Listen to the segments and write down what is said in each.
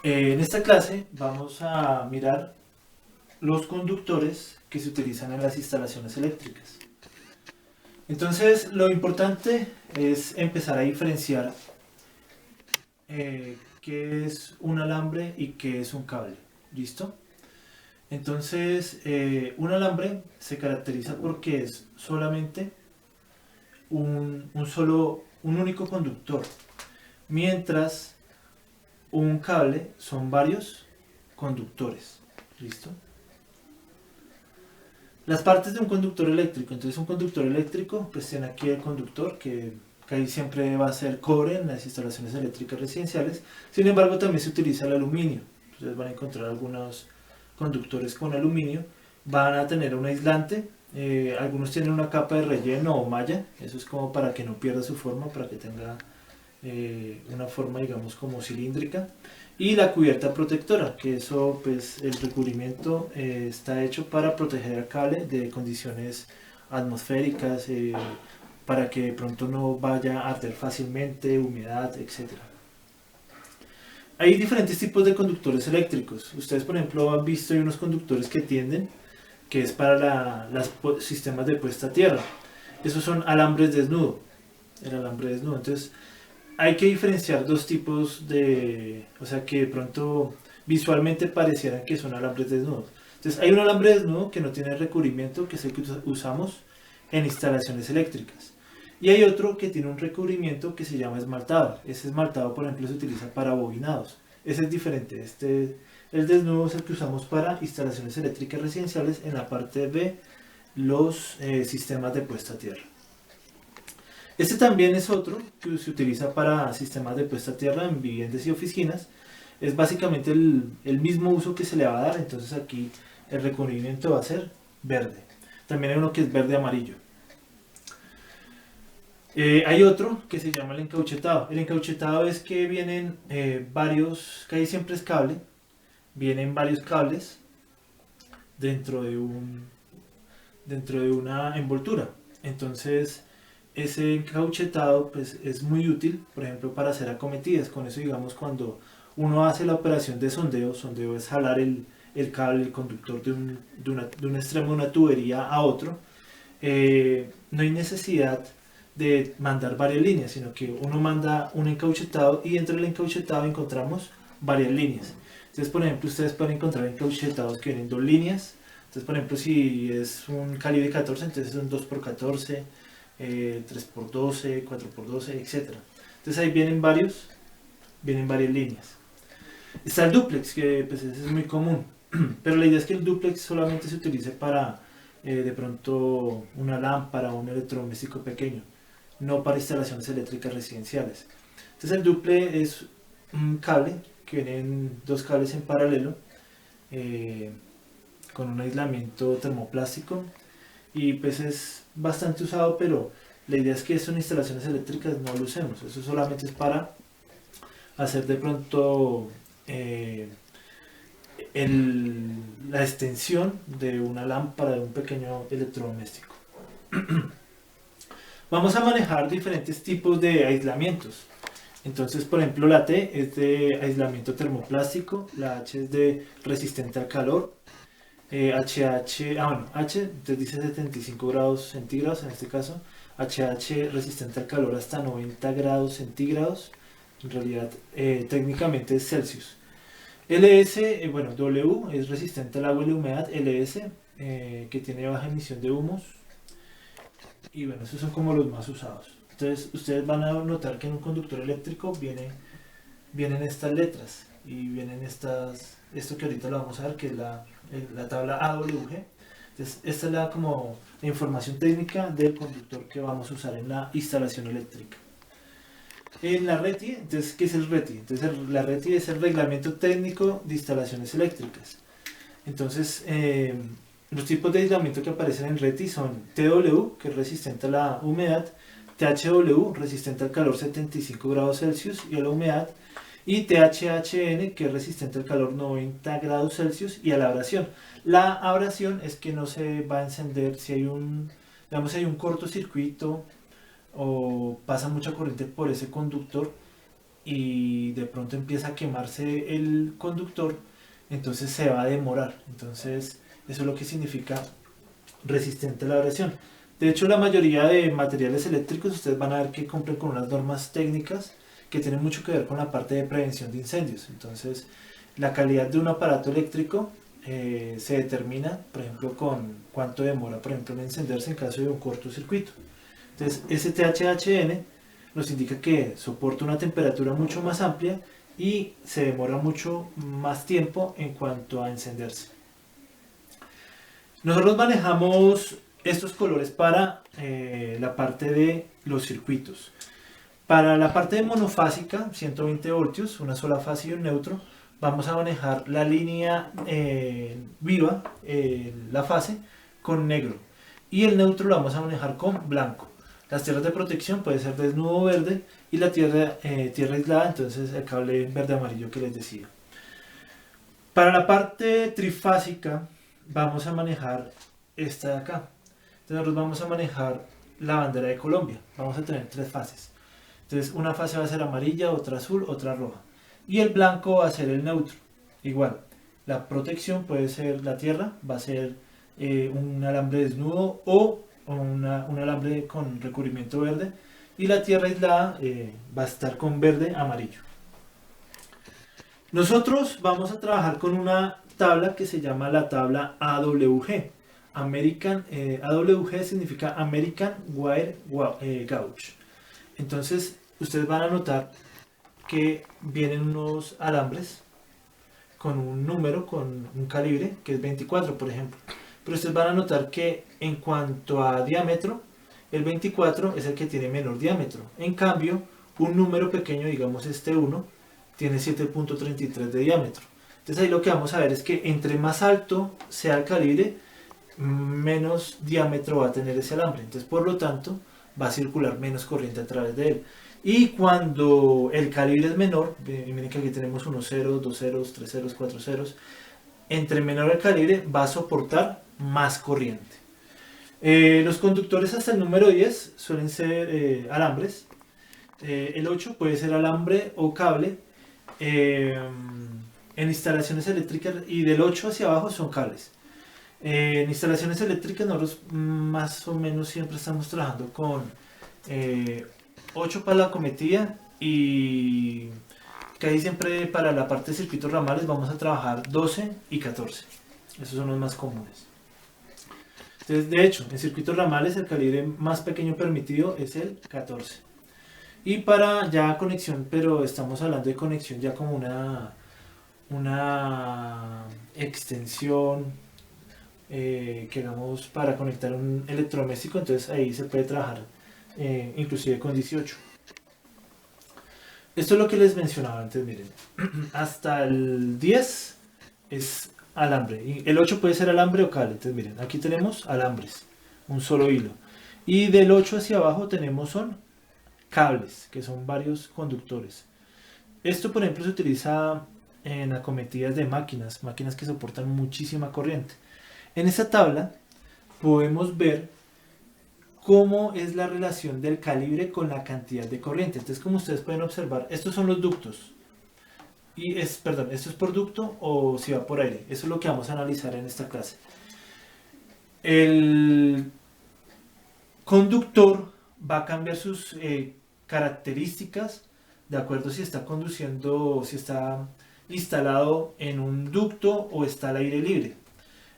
En esta clase vamos a mirar los conductores que se utilizan en las instalaciones eléctricas. Entonces, lo importante es empezar a diferenciar qué es un alambre y qué es un cable. ¿Listo? Entonces, un alambre se caracteriza porque es solamente un único conductor, mientras un cable son varios conductores. ¿Listo? Las partes de un conductor eléctrico. Entonces un conductor eléctrico, pues tiene aquí el conductor que casi siempre va a ser cobre en las instalaciones eléctricas residenciales. Sin embargo, también se utiliza el aluminio. Ustedes van a encontrar algunos conductores con aluminio. Van a tener un aislante. Algunos tienen una capa de relleno o malla. Eso es como para que no pierda su forma, para que tenga una forma, digamos, como cilíndrica. Y la cubierta protectora, que eso, pues el recubrimiento está hecho para proteger el cable de condiciones atmosféricas, para que de pronto no vaya a arder fácilmente, humedad, etcétera. Hay diferentes tipos de conductores eléctricos. Ustedes, por ejemplo, han visto hay unos conductores que tienden, que es para los sistemas de puesta a tierra. Esos son alambres desnudo, el alambre desnudo. Entonces, hay que diferenciar dos tipos de, o sea, que de pronto visualmente parecieran que son alambres desnudos. Entonces, hay un alambre desnudo que no tiene recubrimiento, que es el que usamos en instalaciones eléctricas. Y hay otro que tiene un recubrimiento que se llama esmaltado. Ese esmaltado, por ejemplo, se utiliza para bobinados. Ese es diferente. El desnudo es el que usamos para instalaciones eléctricas residenciales en la parte de los sistemas de puesta a tierra. Este también es otro que se utiliza para sistemas de puesta a tierra en viviendas y oficinas. Es básicamente el mismo uso que se le va a dar, entonces aquí el recubrimiento va a ser verde. También hay uno que es verde amarillo. Hay otro que se llama el encauchetado. El encauchetado es que vienen casi siempre es cable, vienen varios cables dentro dentro de una envoltura. Entonces, ese encauchetado pues, es muy útil, por ejemplo, para hacer acometidas. Con eso, digamos, cuando uno hace la operación de sondeo, sondeo es jalar el cable, el conductor de un extremo de una tubería a otro, no hay necesidad de mandar varias líneas, sino que uno manda un encauchetado y entre el encauchetado encontramos varias líneas. Entonces, por ejemplo, ustedes pueden encontrar encauchetados que vienen dos líneas. Entonces, por ejemplo, si es un calibre 14, entonces es un 2x14, 3x12, 4x12, etcétera. Entonces ahí vienen varias líneas. Está el duplex, que pues ese es muy común, pero la idea es que el duplex solamente se utilice para de pronto una lámpara o un electrodoméstico pequeño, no para instalaciones eléctricas residenciales. Entonces el duple es un cable que vienen dos cables en paralelo, eh, con un aislamiento termoplástico, y pues es bastante usado, pero la idea es que eso en instalaciones eléctricas no lo usemos. Eso solamente es para hacer de pronto la extensión de una lámpara, de un pequeño electrodoméstico. Vamos a manejar diferentes tipos de aislamientos. Entonces, por ejemplo, la T es de aislamiento termoplástico, la H es de resistente al calor, H, entonces dice 75 grados centígrados en este caso, HH resistente al calor hasta 90 grados centígrados, en realidad técnicamente es Celsius. LS, bueno, W es resistente al agua y la humedad, LS, que tiene baja emisión de humos, y bueno, esos son como los más usados. Entonces, ustedes van a notar que en un conductor eléctrico vienen estas letras y vienen esto que ahorita lo vamos a ver, que es la tabla AWG. Entonces, esta es como la información técnica del conductor que vamos a usar en la instalación eléctrica. En la RETI, entonces, ¿qué es el RETI? Entonces, la RETI es el Reglamento Técnico de Instalaciones Eléctricas. Entonces, los tipos de aislamiento que aparecen en RETI son TW, que es resistente a la humedad, THW, resistente al calor 75 grados Celsius y a la humedad, y THHN, que es resistente al calor 90 grados Celsius y a la abrasión. La abrasión es que no se va a encender si digamos, si hay un cortocircuito o pasa mucha corriente por ese conductor y de pronto empieza a quemarse el conductor, entonces se va a demorar. Entonces eso es lo que significa resistente a la abrasión. De hecho, la mayoría de materiales eléctricos ustedes van a ver que cumplen con unas normas técnicas que tienen mucho que ver con la parte de prevención de incendios. Entonces, la calidad de un aparato eléctrico se determina, por ejemplo, con cuánto demora, por ejemplo, en encenderse en caso de un cortocircuito. Entonces, ese THHN nos indica que soporta una temperatura mucho más amplia y se demora mucho más tiempo en cuanto a encenderse. Nosotros manejamos estos colores para la parte de los circuitos. Para la parte de monofásica, 120 voltios, una sola fase y un neutro, vamos a manejar la línea viva, la fase, con negro. Y el neutro lo vamos a manejar con blanco. Las tierras de protección puede ser desnudo verde y la tierra aislada, entonces el cable verde amarillo que les decía. Para la parte trifásica vamos a manejar esta de acá. Entonces nosotros vamos a manejar la bandera de Colombia. Vamos a tener 3 fases. Entonces una fase va a ser amarilla, otra azul, otra roja. Y el blanco va a ser el neutro. Igual, la protección puede ser la tierra, va a ser un alambre desnudo o un alambre con recubrimiento verde. Y la tierra aislada va a estar con verde amarillo. Nosotros vamos a trabajar con una tabla que se llama la tabla AWG. AWG significa American Wire Gauge. Entonces, ustedes van a notar que vienen unos alambres con un número, con un calibre, que es 24, por ejemplo. Pero ustedes van a notar que en cuanto a diámetro, el 24 es el que tiene menor diámetro. En cambio, un número pequeño, digamos este 1, tiene 7.33 de diámetro. Entonces ahí lo que vamos a ver es que entre más alto sea el calibre, menos diámetro va a tener ese alambre. Entonces, por lo tanto, va a circular menos corriente a través de él. Y cuando el calibre es menor, miren que aquí tenemos unos ceros, dos ceros, tres ceros, cuatro ceros, entre menor el calibre va a soportar más corriente. Los conductores hasta el número 10 suelen ser alambres. El 8 puede ser alambre o cable. En instalaciones eléctricas, y del 8 hacia abajo son cables. En instalaciones eléctricas nosotros más o menos siempre estamos trabajando con 8 para la cometida, y casi siempre para la parte de circuitos ramales vamos a trabajar 12 y 14. Esos son los más comunes. Entonces, de hecho, en circuitos ramales el calibre más pequeño permitido es el 14. Y para ya conexión, pero estamos hablando de conexión ya como una extensión que hagamos para conectar un electrodoméstico, entonces ahí se puede trabajar inclusive con 18. Esto es lo que les mencionaba antes, miren. Hasta el 10 es alambre, y el 8 puede ser alambre o cable. Entonces miren, aquí tenemos alambres, un solo hilo, y del 8 hacia abajo tenemos son cables, que son varios conductores. Esto, por ejemplo, se utiliza en acometidas de máquinas que soportan muchísima corriente. En esta tabla podemos ver cómo es la relación del calibre con la cantidad de corriente. Entonces, como ustedes pueden observar, estos son los ductos. Y esto es por ducto o si va por aire. Eso es lo que vamos a analizar en esta clase. El conductor va a cambiar sus características de acuerdo si está conduciendo, si está instalado en un ducto o está al aire libre.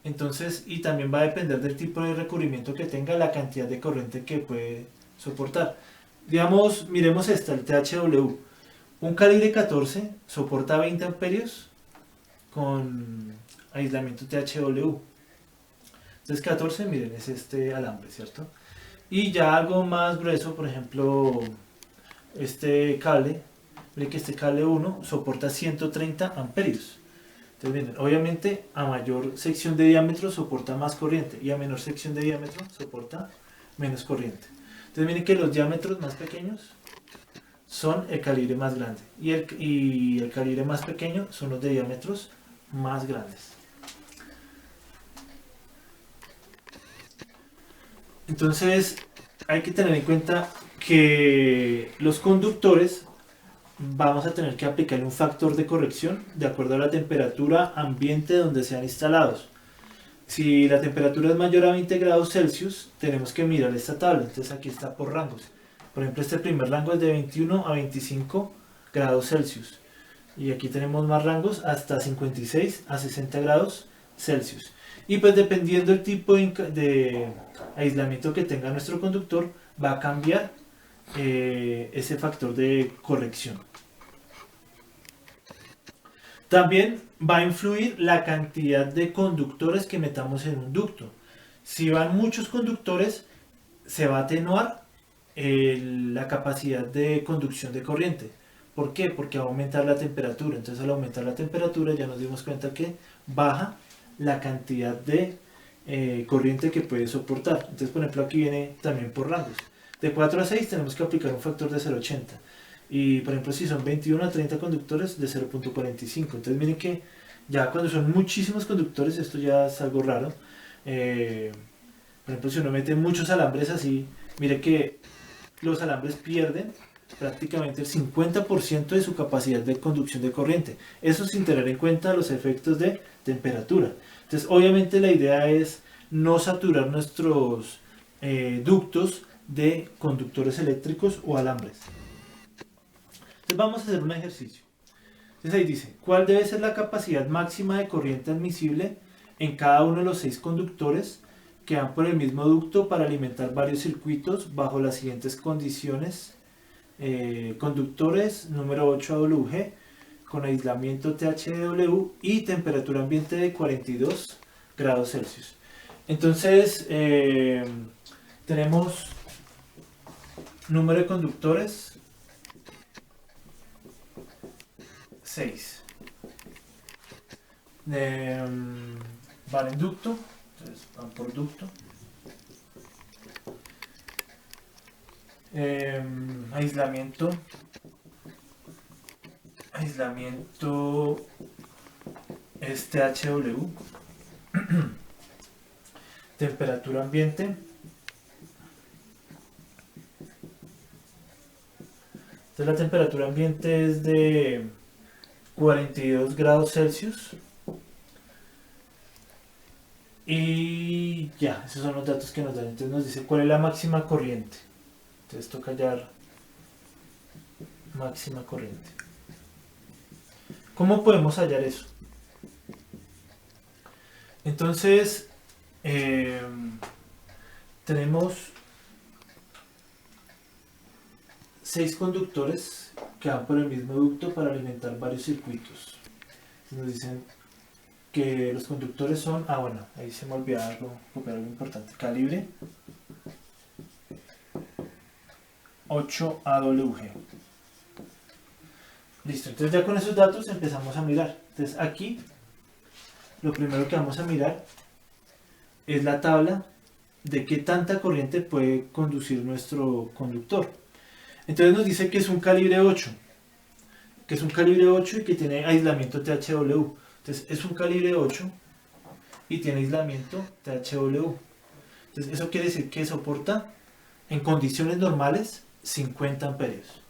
Entonces, y también va a depender del tipo de recubrimiento que tenga, la cantidad de corriente que puede soportar. Digamos, miremos esta, el THW. Un calibre 14 soporta 20 amperios con aislamiento THW. Entonces 14, miren, es este alambre, ¿cierto? Y ya algo más grueso, por ejemplo, este cable, miren que este cable 1 soporta 130 amperios. Entonces miren, obviamente a mayor sección de diámetro soporta más corriente y a menor sección de diámetro soporta menos corriente. Entonces miren que los diámetros más pequeños son el calibre más grande y el calibre más pequeño son los de diámetros más grandes. Entonces hay que tener en cuenta que los conductores vamos a tener que aplicar un factor de corrección de acuerdo a la temperatura ambiente donde sean instalados. Si la temperatura es mayor a 20 grados Celsius, tenemos que mirar esta tabla. Entonces aquí está por rangos. Por ejemplo, este primer rango es de 21 a 25 grados Celsius. Y aquí tenemos más rangos hasta 56 a 60 grados Celsius. Y pues dependiendo del tipo de aislamiento que tenga nuestro conductor, va a cambiar ese factor de corrección. También va a influir la cantidad de conductores que metamos en un ducto. Si van muchos conductores, se va a atenuar la capacidad de conducción de corriente. ¿Por qué? Porque va a aumentar la temperatura. Entonces al aumentar la temperatura ya nos dimos cuenta que baja la cantidad de corriente que puede soportar. Entonces, por ejemplo, aquí viene también por rangos. De 4 a 6 tenemos que aplicar un factor de 0,80. Y por ejemplo, si son 21 a 30 conductores, de 0,45. Entonces miren que ya cuando son muchísimos conductores, esto ya es algo raro. Por ejemplo, si uno mete muchos alambres así, mire que los alambres pierden prácticamente el 50% de su capacidad de conducción de corriente. Eso sin tener en cuenta los efectos de temperatura. Entonces, obviamente la idea es no saturar nuestros ductos de conductores eléctricos o alambres. Entonces vamos a hacer un ejercicio. Entonces ahí dice, ¿cuál debe ser la capacidad máxima de corriente admisible en cada uno de los 6 conductores que van por el mismo ducto para alimentar varios circuitos bajo las siguientes condiciones? Conductores número 8 AWG con aislamiento THW y temperatura ambiente de 42 grados Celsius. Entonces tenemos número de conductores 6. Van en ducto, entonces van por ducto. Aislamiento es THW. Temperatura ambiente. Entonces la temperatura ambiente es de 42 grados Celsius. Y ya, esos son los datos que nos dan. Entonces nos dice cuál es la máxima corriente. Entonces toca hallar máxima corriente. ¿Cómo podemos hallar eso? Entonces tenemos 6 conductores que van por el mismo ducto para alimentar varios circuitos. Nos dicen que los conductores son, bueno, ahí se me olvidaba copiar algo importante, calibre 8 AWG. Listo, entonces ya con esos datos empezamos a mirar. Entonces aquí lo primero que vamos a mirar es la tabla de qué tanta corriente puede conducir nuestro conductor. Entonces nos dice que es un calibre 8, y que tiene aislamiento THW. Entonces es un calibre 8 y tiene aislamiento THW. Entonces eso quiere decir que soporta en condiciones normales 50 amperios.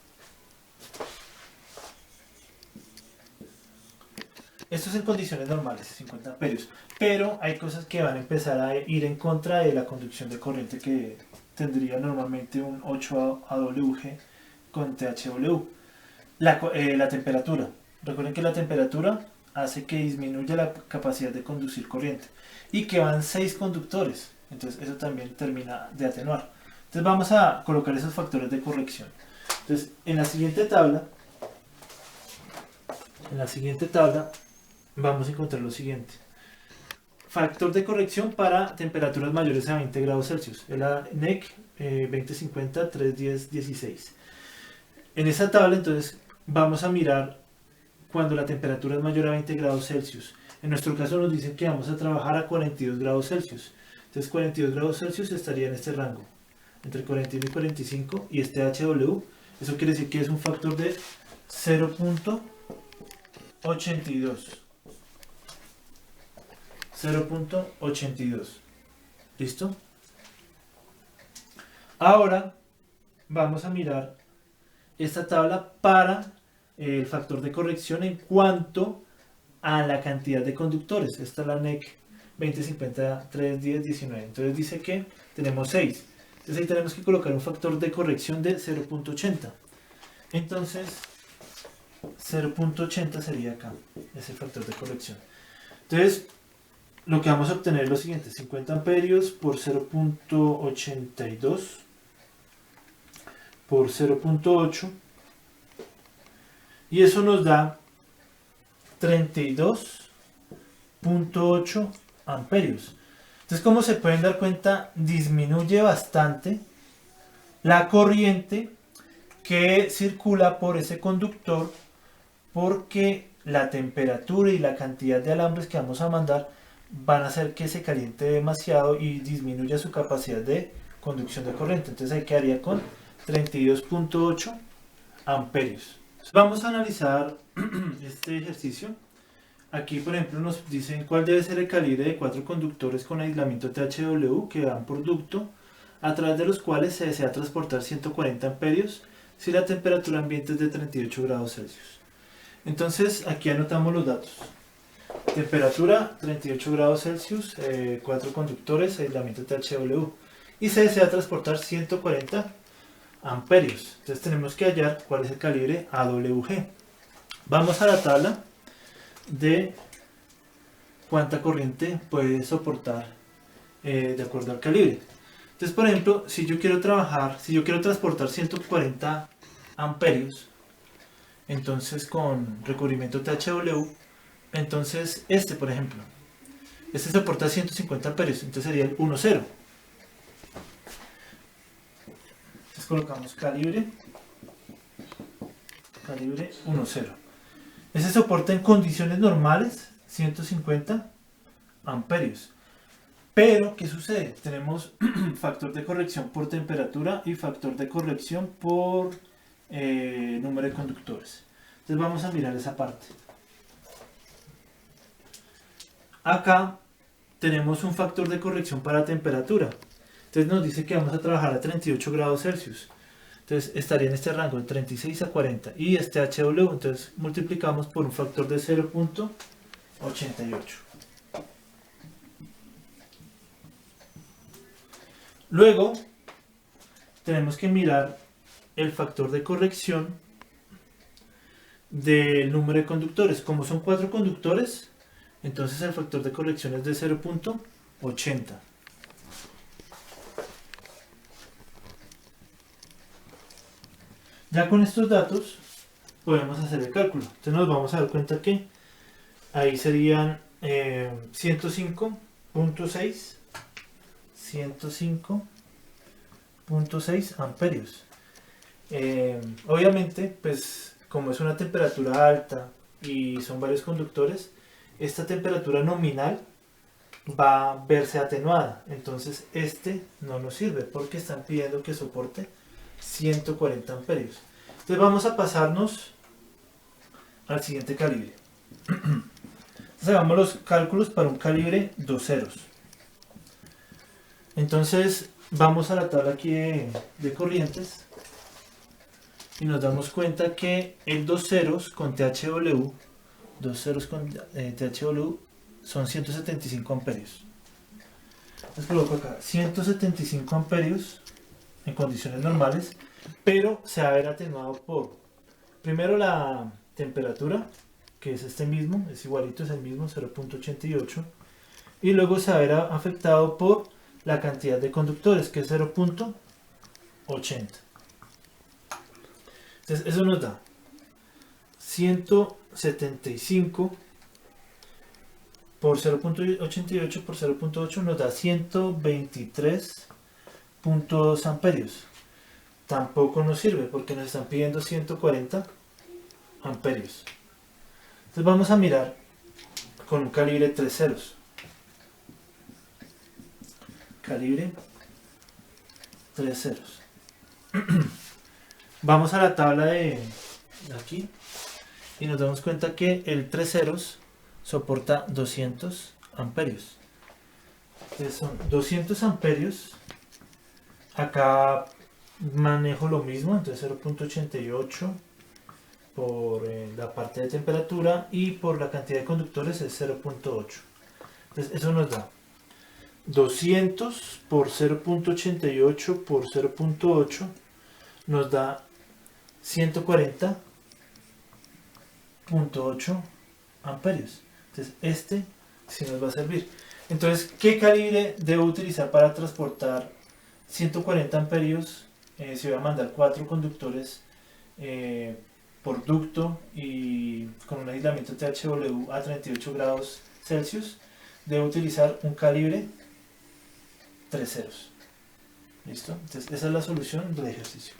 Esto es en condiciones normales, 50 amperios. Pero hay cosas que van a empezar a ir en contra de la conducción de corriente que tendría normalmente un 8 AWG con THW. La temperatura. Recuerden que la temperatura hace que disminuya la capacidad de conducir corriente. Y que van 6 conductores. Entonces eso también termina de atenuar. Entonces vamos a colocar esos factores de corrección. Entonces en la siguiente tabla vamos a encontrar lo siguiente. Factor de corrección para temperaturas mayores a 20 grados Celsius. Es la NEC 2050 310 16. En esta tabla entonces vamos a mirar cuando la temperatura es mayor a 20 grados Celsius. En nuestro caso nos dicen que vamos a trabajar a 42 grados Celsius. Entonces 42 grados Celsius estaría en este rango, entre 41 y 45, y este HW, eso quiere decir que es un factor de 0.82. 0.82. ¿Listo? Ahora vamos a mirar esta tabla para el factor de corrección en cuanto a la cantidad de conductores. Esta es la NEC 2050-310-19. Entonces dice que tenemos 6. Entonces ahí tenemos que colocar un factor de corrección de 0.80. Entonces 0.80 sería acá, ese factor de corrección. Entonces lo que vamos a obtener es lo siguiente: 50 amperios por 0.82 por 0.8, y eso nos da 32.8 amperios. Entonces, como se pueden dar cuenta, disminuye bastante la corriente que circula por ese conductor, porque la temperatura y la cantidad de alambres que vamos a mandar van a hacer que se caliente demasiado y disminuya su capacidad de conducción de corriente. Entonces ahí quedaría con 32.8 amperios. Vamos a analizar este ejercicio. Aquí, por ejemplo, nos dicen cuál debe ser el calibre de 4 conductores con aislamiento THW que van por ducto, a través de los cuales se desea transportar 140 amperios si la temperatura ambiente es de 38 grados Celsius. Entonces aquí anotamos los datos: temperatura 38 grados Celsius, 4 conductores, aislamiento THW, y se desea transportar 140 amperios. Entonces tenemos que hallar cuál es el calibre AWG. Vamos a la tabla de cuánta corriente puede soportar de acuerdo al calibre. Entonces, por ejemplo, si yo quiero transportar 140 amperios, entonces con recubrimiento THW, entonces por ejemplo, este soporta 150 amperios, entonces sería el 1,0. Entonces colocamos calibre 1,0. Ese soporta en condiciones normales 150 amperios. Pero, ¿qué sucede? Tenemos factor de corrección por temperatura y factor de corrección por número de conductores. Entonces vamos a mirar esa parte. Acá tenemos un factor de corrección para temperatura. Entonces nos dice que vamos a trabajar a 38 grados Celsius. Entonces estaría en este rango de 36 a 40. Y este HW, entonces multiplicamos por un factor de 0.88. Luego tenemos que mirar el factor de corrección del número de conductores. Como son 4 conductores, entonces el factor de corrección es de 0.80. Ya con estos datos podemos hacer el cálculo. Entonces nos vamos a dar cuenta que ahí serían 105.6 amperios. Obviamente, pues como es una temperatura alta y son varios conductores, esta temperatura nominal va a verse atenuada. Entonces no nos sirve porque están pidiendo que soporte 140 amperios. Entonces vamos a pasarnos al siguiente calibre. Entonces hagamos los cálculos para un calibre 2 ceros. Entonces vamos a la tabla aquí de corrientes y nos damos cuenta que el 2 ceros con THW, son 175 amperios. Entonces coloco acá 175 amperios en condiciones normales, pero se va a ver atenuado por, primero, la temperatura, que es es igualito, es el mismo, 0.88, y luego se va a ver afectado por la cantidad de conductores, que es 0.80. Entonces eso nos da 175 por 0.88 por 0.8 nos da 123.2 amperios. Tampoco nos sirve porque nos están pidiendo 140 amperios. Entonces vamos a mirar con un calibre 3 ceros. Calibre 3 ceros. Vamos a la tabla de aquí y nos damos cuenta que el 3 ceros soporta 200 amperios. Entonces son 200 amperios. Acá manejo lo mismo, entonces 0.88 por la parte de temperatura y por la cantidad de conductores es 0.8. Entonces eso nos da 200 por 0.88 por 0.8 nos da 140.8 amperios. Entonces este sí nos va a servir. Entonces, ¿qué calibre debo utilizar para transportar 140 amperios? Si voy a mandar 4 conductores por ducto y con un aislamiento THW a 38 grados Celsius, debo utilizar un calibre 3 ceros. ¿Listo? Entonces esa es la solución del ejercicio.